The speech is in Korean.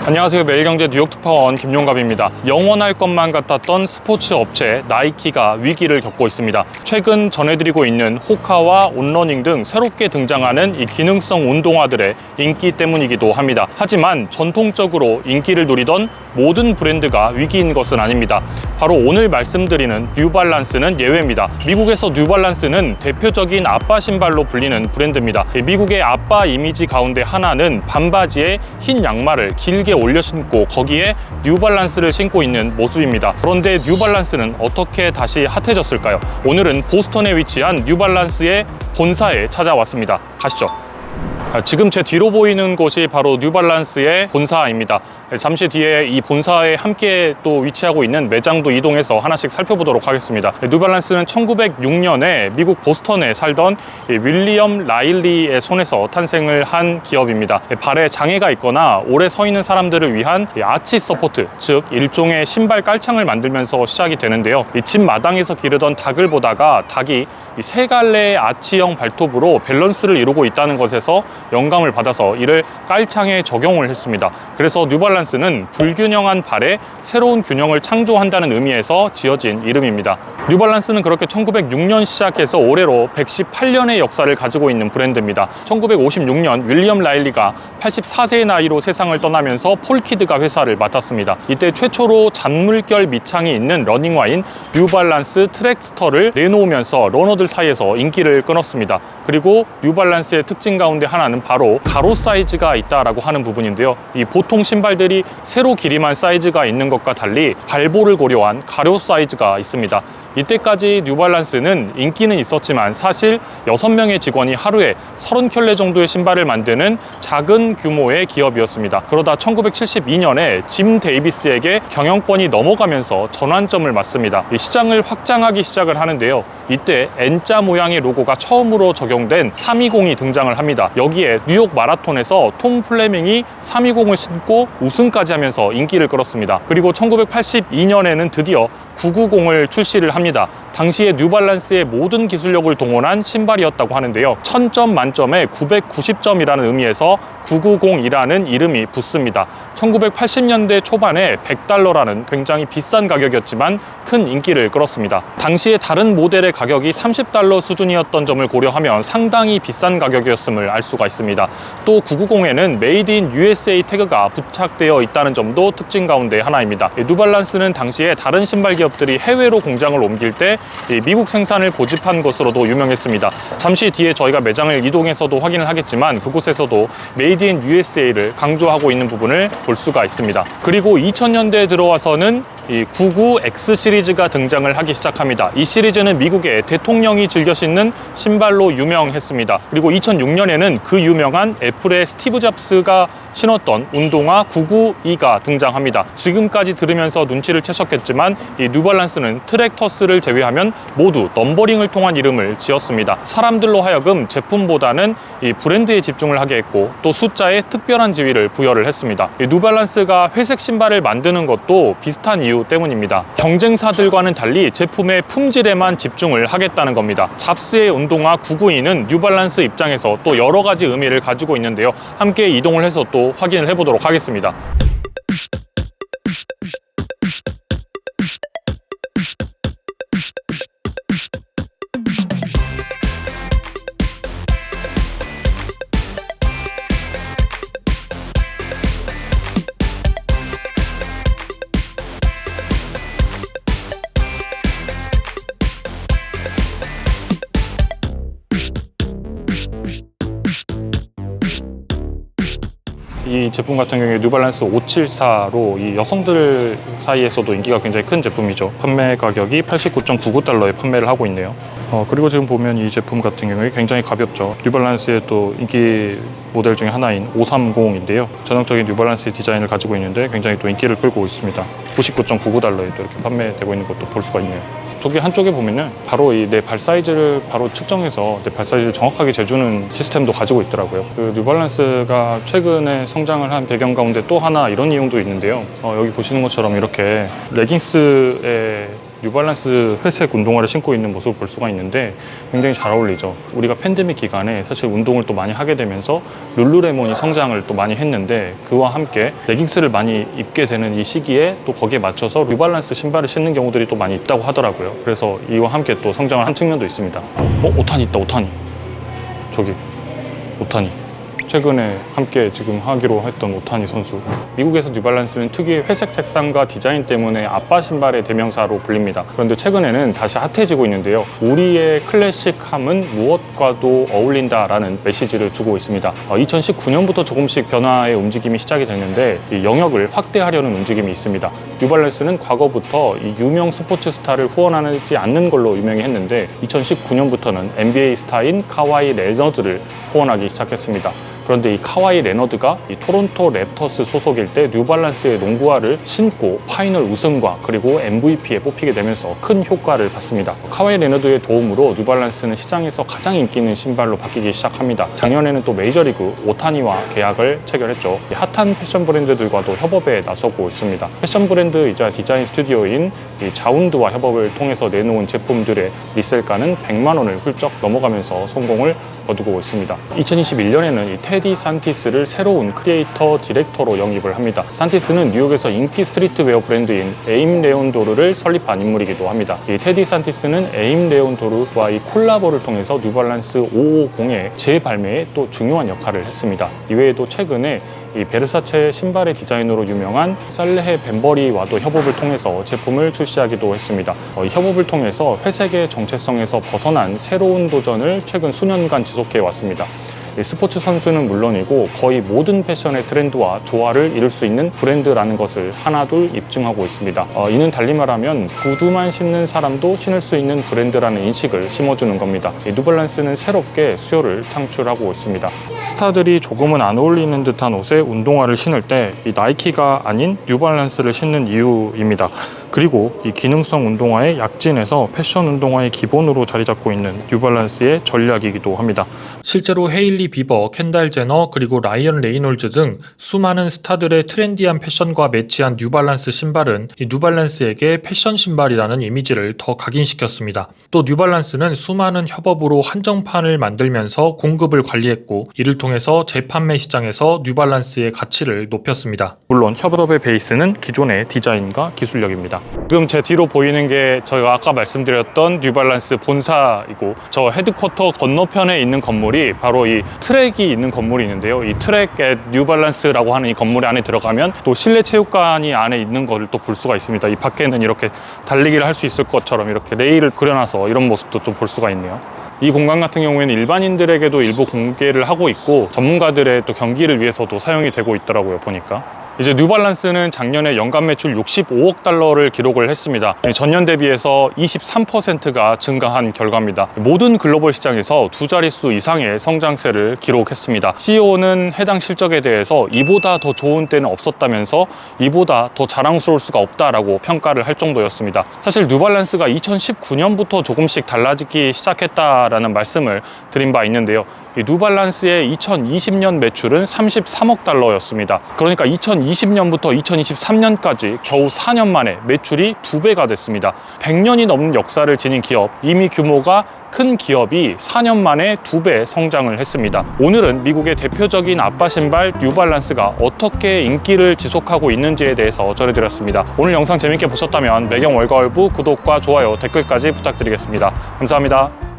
안녕하세요. 매일경제 뉴욕특파원 김용갑입니다. 영원할 것만 같았던 스포츠 업체 나이키가 위기를 겪고 있습니다. 최근 전해드리고 있는 호카와 온러닝 등 새롭게 등장하는 이 기능성 운동화들의 인기 때문이기도 합니다. 하지만 전통적으로 인기를 누리던 모든 브랜드가 위기인 것은 아닙니다. 바로 오늘 말씀드리는 뉴발란스는 예외입니다. 미국에서 뉴발란스는 대표적인 아빠 신발로 불리는 브랜드입니다. 미국의 아빠 이미지 가운데 하나는 반바지에 흰 양말을 길게 올려 신고 거기에 뉴발란스를 신고 있는 모습입니다. 그런데 뉴발란스는 어떻게 다시 핫해졌을까요? 오늘은 보스턴에 위치한 뉴발란스의 본사에 찾아왔습니다. 가시죠. 지금 제 뒤로 보이는 곳이 바로 뉴발란스의 본사입니다. 잠시 뒤에 이 본사에 함께 또 위치하고 있는 매장도 이동해서 하나씩 살펴보도록 하겠습니다. 뉴발란스는 1906년에 미국 보스턴에 살던 윌리엄 라일리의 손에서 탄생을 한 기업입니다. 발에 장애가 있거나 오래 서 있는 사람들을 위한 아치 서포트, 즉 일종의 신발 깔창을 만들면서 시작이 되는데요. 집 마당에서 기르던 닭을 보다가 닭이 세 갈래의 아치형 발톱으로 밸런스를 이루고 있다는 것에서 영감을 받아서 이를 깔창에 적용을 했습니다. 그래서 뉴발란스는 불균형한 발에 새로운 균형을 창조한다는 의미에서 지어진 이름입니다. 뉴발란스는 그렇게 1906년 시작해서 올해로 118년의 역사를 가지고 있는 브랜드입니다. 1956년 윌리엄 라일리가 84세의 나이로 세상을 떠나면서 폴키드가 회사를 맡았습니다. 이때 최초로 잔물결 밑창이 있는 러닝화인 뉴발란스 트랙스터를 내놓으면서 러너들 사이에서 인기를 끊었습니다. 그리고 뉴발란스의 특징 가운데 하나는 바로 가로 사이즈가 있다라고 하는 부분인데요. 이 보통 신발들이 세로 길이만 사이즈가 있는 것과 달리 발볼을 고려한 가로 사이즈가 있습니다. 이때까지 뉴발란스는 인기는 있었지만 사실 6명의 직원이 하루에 30켤레 정도의 신발을 만드는 작은 규모의 기업이었습니다. 그러다 1972년에 짐 데이비스에게 경영권이 넘어가면서 전환점을 맞습니다. 이 시장을 확장하기 시작을 하는데요. 이때 N자 모양의 로고가 처음으로 적용된 320이 등장을 합니다. 여기에 뉴욕 마라톤에서 톰 플레밍이 320을 신고 우승까지 하면서 인기를 끌었습니다. 그리고 1982년에는 드디어 990을 출시를 합니다. 당시에 뉴발란스의 모든 기술력을 동원한 신발이었다고 하는데요. 1000점 만점에 990점이라는 의미에서 990이라는 이름이 붙습니다. 1980년대 초반에 $100라는 굉장히 비싼 가격이었지만 큰 인기를 끌었습니다. 당시에 다른 모델의 가격이 $30 수준이었던 점을 고려하면 상당히 비싼 가격이었음을 알 수가 있습니다. 또 990에는 메이드 인 USA 태그가 부착되어 있다는 점도 특징 가운데 하나입니다. 뉴발란스는 당시에 다른 신발 기업들이 해외로 공장을 옮길 때 미국 생산을 고집한 것으로도 유명했습니다. 잠시 뒤에 저희가 매장을 이동해서도 확인을 하겠지만 그곳에서도 메이드 인 USA를 강조하고 있는 부분을 볼 수가 있습니다. 그리고 2000년대에 들어와서는 이 99X 시리즈가 등장을 하기 시작합니다. 이 시리즈는 미국의 대통령이 즐겨 신는 신발로 유명했습니다. 그리고 2006년에는 그 유명한 애플의 스티브 잡스가 신었던 운동화 992가 등장합니다. 지금까지 들으면서 눈치를 채셨겠지만 이 뉴발란스는 트랙터스를 제외하면 모두 넘버링을 통한 이름을 지었습니다. 사람들로 하여금 제품보다는 이 브랜드에 집중을 하게 했고 또 숫자에 특별한 지위를 부여를 했습니다. 이 뉴발란스가 회색 신발을 만드는 것도 비슷한 이유 때문입니다. 경쟁사들과는 달리 제품의 품질에만 집중을 하겠다는 겁니다. 잡스의 운동화 992는 뉴발란스 입장에서 또 여러 가지 의미를 가지고 있는데요. 함께 이동을 해서 또 확인을 해보도록 하겠습니다. 이 제품 같은 경우에 뉴발란스 574로 이 여성들 사이에서도 인기가 굉장히 큰 제품이죠. 판매 가격이 $89.99에 판매를 하고 있네요. 그리고 지금 보면 이 제품 같은 경우에 굉장히 가볍죠. 뉴발란스의 또 인기 모델 중에 하나인 530인데요. 전형적인 뉴발란스의 디자인을 가지고 있는데 굉장히 또 인기를 끌고 있습니다. $99.99에 또 이렇게 판매되고 있는 것도 볼 수가 있네요. 저기 한쪽에 보면은 바로 이 내 발 사이즈를 바로 측정해서 내 발 사이즈를 정확하게 재주는 시스템도 가지고 있더라고요. 그 뉴발란스가 최근에 성장을 한 배경 가운데 또 하나 이런 이용도 있는데요. 여기 보시는 것처럼 이렇게 레깅스에 뉴발란스 회색 운동화를 신고 있는 모습을 볼 수가 있는데 굉장히 잘 어울리죠. 우리가 팬데믹 기간에 사실 운동을 또 많이 하게 되면서 룰루레몬이 성장을 또 많이 했는데 그와 함께 레깅스를 많이 입게 되는 이 시기에 또 거기에 맞춰서 뉴발란스 신발을 신는 경우들이 또 많이 있다고 하더라고요. 그래서 이와 함께 또 성장을 한 측면도 있습니다. 오타니 있다, 오타니. 저기 오타니. 최근에 함께 지금 하기로 했던 오타니 선수. 미국에서 뉴발란스는 특유의 회색 색상과 디자인 때문에 아빠 신발의 대명사로 불립니다. 그런데 최근에는 다시 핫해지고 있는데요. 우리의 클래식함은 무엇과도 어울린다라는 메시지를 주고 있습니다. 2019년부터 조금씩 변화의 움직임이 시작이 됐는데 이 영역을 확대하려는 움직임이 있습니다. 뉴발란스는 과거부터 이 유명 스포츠 스타를 후원하지 않는 걸로 유명했는데 2019년부터는 NBA 스타인 카와이 레너드를 후원하기 시작했습니다. 그런데 이 카와이 레너드가 이 토론토 랩터스 소속일 때 뉴발란스의 농구화를 신고 파이널 우승과 그리고 MVP에 뽑히게 되면서 큰 효과를 받습니다. 카와이 레너드의 도움으로 뉴발란스는 시장에서 가장 인기 있는 신발로 바뀌기 시작합니다. 작년에는 또 메이저리그 오타니와 계약을 체결했죠. 핫한 패션 브랜드들과도 협업에 나서고 있습니다. 패션 브랜드이자 디자인 스튜디오인 이 자운드와 협업을 통해서 내놓은 제품들의 리셀가는 100만 원을 훌쩍 넘어가면서 성공을 거두고 있습니다. 2021년에는 이 테디 산티스를 새로운 크리에이터 디렉터로 영입을 합니다. 산티스는 뉴욕에서 인기 스트리트웨어 브랜드인 에임 레온도르를 설립한 인물이기도 합니다. 이 테디 산티스는 에임 레온도르와 이 콜라보를 통해서 뉴발란스 550의 재발매에 또 중요한 역할을 했습니다. 이외에도 최근에 이 베르사체 신발의 디자이너로 유명한 살레헤 벤버리와도 협업을 통해서 제품을 출시하기도 했습니다. 이 협업을 통해서 회색의 정체성에서 벗어난 새로운 도전을 최근 수년간 지속해 왔습니다. 스포츠 선수는 물론이고 거의 모든 패션의 트렌드와 조화를 이룰 수 있는 브랜드라는 것을 하나둘 입증하고 있습니다. 이는 달리 말하면 구두만 신는 사람도 신을 수 있는 브랜드라는 인식을 심어주는 겁니다. 뉴발란스는 새롭게 수요를 창출하고 있습니다. 스타들이 조금은 안 어울리는 듯한 옷에 운동화를 신을 때 이 나이키가 아닌 뉴발란스를 신는 이유입니다. 그리고 이 기능성 운동화의 약진에서 패션 운동화의 기본으로 자리 잡고 있는 뉴발란스의 전략이기도 합니다. 실제로 헤일리 비버, 켄달 제너, 그리고 라이언 레이놀즈 등 수많은 스타들의 트렌디한 패션과 매치한 뉴발란스 신발은 이 뉴발란스에게 패션 신발이라는 이미지를 더 각인시켰습니다. 또 뉴발란스는 수많은 협업으로 한정판을 만들면서 공급을 관리했고 이를 통해서 재판매 시장에서 뉴발란스의 가치를 높였습니다. 물론 협업의 베이스는 기존의 디자인과 기술력입니다. 지금 제 뒤로 보이는 게 저희가 아까 말씀드렸던 뉴발란스 본사이고 저 헤드쿼터 건너편에 있는 건물이 바로 이 트랙이 있는 건물이 있는데요. 이 트랙 앳 뉴발란스라고 하는 이 건물 안에 들어가면 또 실내 체육관이 안에 있는 것을 또 볼 수가 있습니다. 이 밖에는 이렇게 달리기를 할 수 있을 것처럼 이렇게 레일을 그려놔서 이런 모습도 좀 볼 수가 있네요. 이 공간 같은 경우에는 일반인들에게도 일부 공개를 하고 있고 전문가들의 또 경기를 위해서도 사용이 되고 있더라고요, 보니까. 이제 뉴발란스는 작년에 연간 매출 65억 달러를 기록을 했습니다. 전년 대비해서 23%가 증가한 결과입니다. 모든 글로벌 시장에서 두 자릿수 이상의 성장세를 기록했습니다. CEO는 해당 실적에 대해서 이보다 더 좋은 때는 없었다면서 이보다 더 자랑스러울 수가 없다라고 평가를 할 정도였습니다. 사실 뉴발란스가 2019년부터 조금씩 달라지기 시작했다라는 말씀을 드린 바 있는데요. 이 뉴발란스의 2020년 매출은 33억 달러였습니다. 그러니까 2020년부터 2023년까지 겨우 4년 만에 매출이 2배가 됐습니다. 100년이 넘는 역사를 지닌 기업, 이미 규모가 큰 기업이 4년 만에 2배 성장을 했습니다. 오늘은 미국의 대표적인 아빠 신발 뉴발란스가 어떻게 인기를 지속하고 있는지에 대해서 전해드렸습니다. 오늘 영상 재밌게 보셨다면 매경 월가월부 구독과 좋아요, 댓글까지 부탁드리겠습니다. 감사합니다.